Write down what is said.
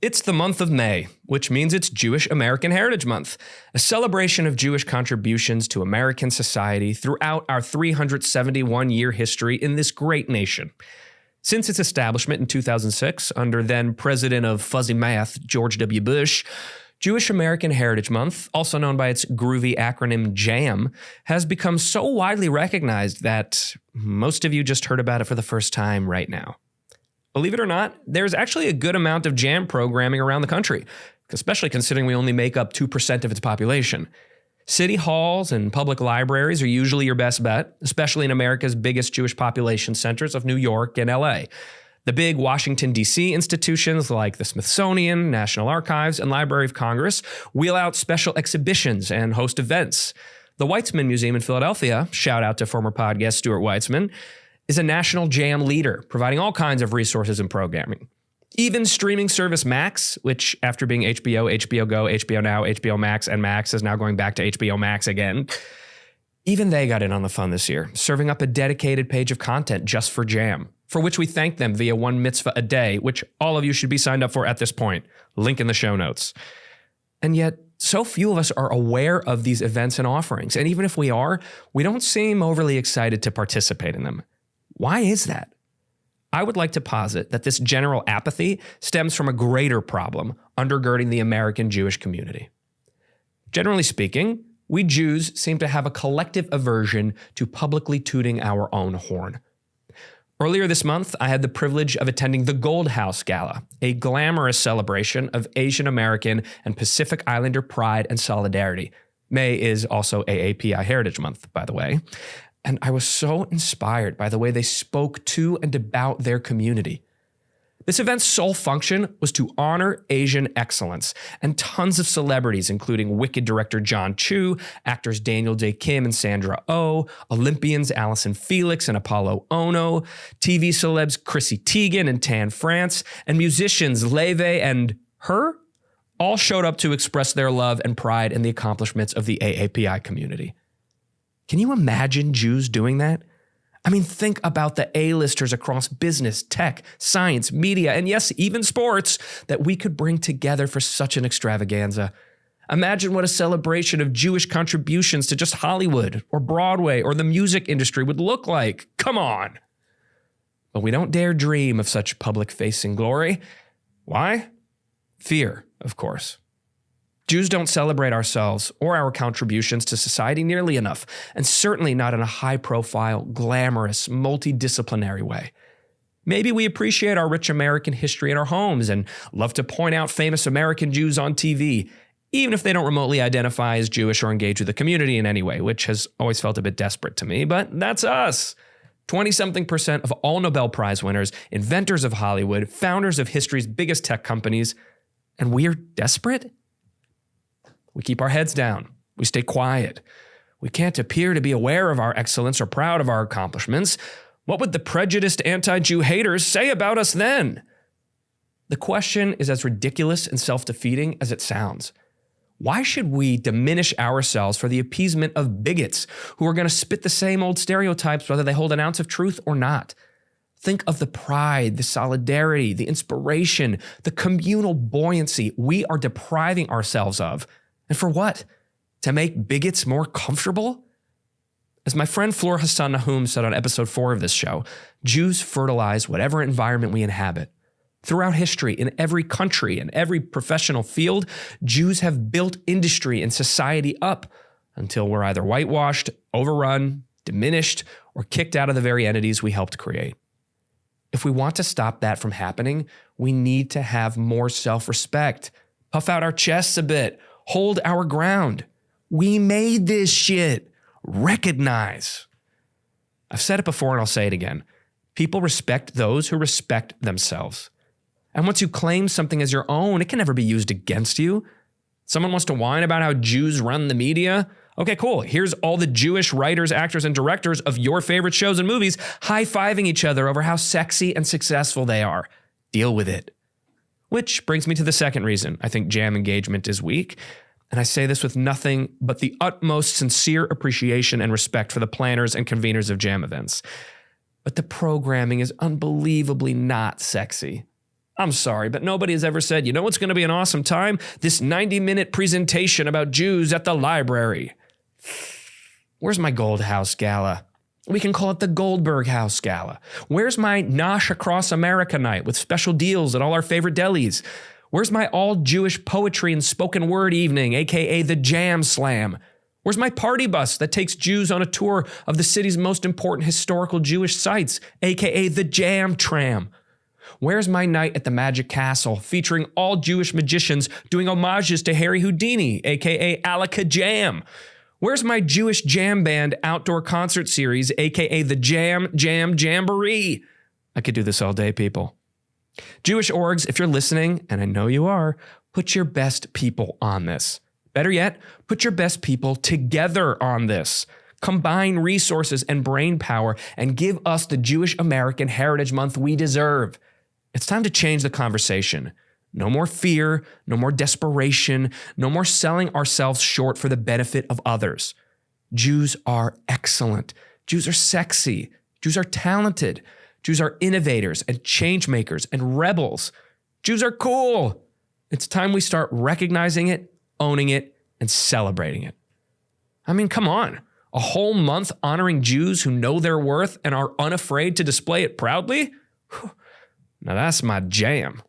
It's the month of May, which means it's Jewish American Heritage Month, a celebration of Jewish contributions to American society throughout our 371-year history in this great nation. Since its establishment in 2006, under then President of Fuzzy Math, George W. Bush, Jewish American Heritage Month, also known by its groovy acronym JAM, has become so widely recognized that most of you just heard about it for the first time right now. Believe it or not, there's actually a good amount of JAM programming around the country, especially considering we only make up 2% of its population. City halls and public libraries are usually your best bet, especially in America's biggest Jewish population centers of New York and LA. The big Washington, D.C. institutions like the Smithsonian, National Archives, and Library of Congress wheel out special exhibitions and host events. The Weitzman Museum in Philadelphia, shout out to former podcast Stuart Weitzman, is a national JAM leader, providing all kinds of resources and programming. Even streaming service Max, which after being HBO, HBO Go, HBO Now, HBO Max, and Max is now going back to HBO Max again, even they got in on the fun this year, serving up a dedicated page of content just for JAM, for which we thank them via one mitzvah a day, which all of you should be signed up for at this point. Link in the show notes. And yet, so few of us are aware of these events and offerings. And even if we are, we don't seem overly excited to participate in them. Why is that? I would like to posit that this general apathy stems from a greater problem undergirding the American Jewish community. Generally speaking, we Jews seem to have a collective aversion to publicly tooting our own horn. Earlier this month, I had the privilege of attending the Gold House Gala, a glamorous celebration of Asian American and Pacific Islander pride and solidarity. May is also AAPI Heritage Month, by the way. And I was so inspired by the way they spoke to and about their community. This event's sole function was to honor Asian excellence, and tons of celebrities, including Wicked director John Chu, actors Daniel Day Kim and Sandra Oh, Olympians Allison Felix and Apollo Ono, TV celebs Chrissy Teigen and Tan France, and musicians Leve and Her, all showed up to express their love and pride in the accomplishments of the AAPI community. Can you imagine Jews doing that? I mean, think about the A-listers across business, tech, science, media, and yes, even sports that we could bring together for such an extravaganza. Imagine what a celebration of Jewish contributions to just Hollywood or Broadway or the music industry would look like. Come on. But we don't dare dream of such public-facing glory. Why? Fear, of course. Jews don't celebrate ourselves or our contributions to society nearly enough, and certainly not in a high-profile, glamorous, multidisciplinary way. Maybe we appreciate our rich American history in our homes and love to point out famous American Jews on TV, even if they don't remotely identify as Jewish or engage with the community in any way, which has always felt a bit desperate to me, but that's us. 20-something% of all Nobel Prize winners, inventors of Hollywood, founders of history's biggest tech companies, and we're desperate? We keep our heads down. We stay quiet. We can't appear to be aware of our excellence or proud of our accomplishments. What would the prejudiced anti-Jew haters say about us then? The question is as ridiculous and self-defeating as it sounds. Why should we diminish ourselves for the appeasement of bigots who are going to spit the same old stereotypes whether they hold an ounce of truth or not? Think of the pride, the solidarity, the inspiration, the communal buoyancy we are depriving ourselves of. And for what? To make bigots more comfortable? As my friend Flor Hassan Nahum said on episode 4 of this show, Jews fertilize whatever environment we inhabit. Throughout history, in every country and every professional field, Jews have built industry and society up until we're either whitewashed, overrun, diminished, or kicked out of the very entities we helped create. If we want to stop that from happening, we need to have more self-respect, puff out our chests a bit, hold our ground. We made this shit. Recognize. I've said it before and I'll say it again. People respect those who respect themselves. And once you claim something as your own, it can never be used against you. Someone wants to whine about how Jews run the media. Okay, cool. Here's all the Jewish writers, actors, and directors of your favorite shows and movies high-fiving each other over how sexy and successful they are. Deal with it. Which brings me to the second reason I think JAM engagement is weak. And I say this with nothing but the utmost sincere appreciation and respect for the planners and conveners of JAM events. But the programming is unbelievably not sexy. I'm sorry, but nobody has ever said, you know what's going to be an awesome time? This 90-minute presentation about Jews at the library. Where's my Gold House Gala? We can call it the Goldberg House Gala. Where's my Nosh Across America night with special deals at all our favorite delis? Where's my all-Jewish poetry and spoken word evening, aka the Jam Slam? Where's my party bus that takes Jews on a tour of the city's most important historical Jewish sites, aka the Jam Tram? Where's my night at the Magic Castle featuring all Jewish magicians doing homages to Harry Houdini, aka Alaka Jam? Where's my Jewish jam band outdoor concert series, aka the Jam Jamboree? I could do this all day, people. Jewish orgs, if you're listening, and I know you are, put your best people on this. Better yet, put your best people together on this. Combine resources and brain power and give us the Jewish American Heritage Month we deserve. It's time to change the conversation. No more fear, no more desperation, no more selling ourselves short for the benefit of others. Jews are excellent. Jews are sexy. Jews are talented. Jews are innovators and change makers and rebels. Jews are cool. It's time we start recognizing it, owning it, and celebrating it. I mean, come on. A whole month honoring Jews who know their worth and are unafraid to display it proudly? Now that's my jam.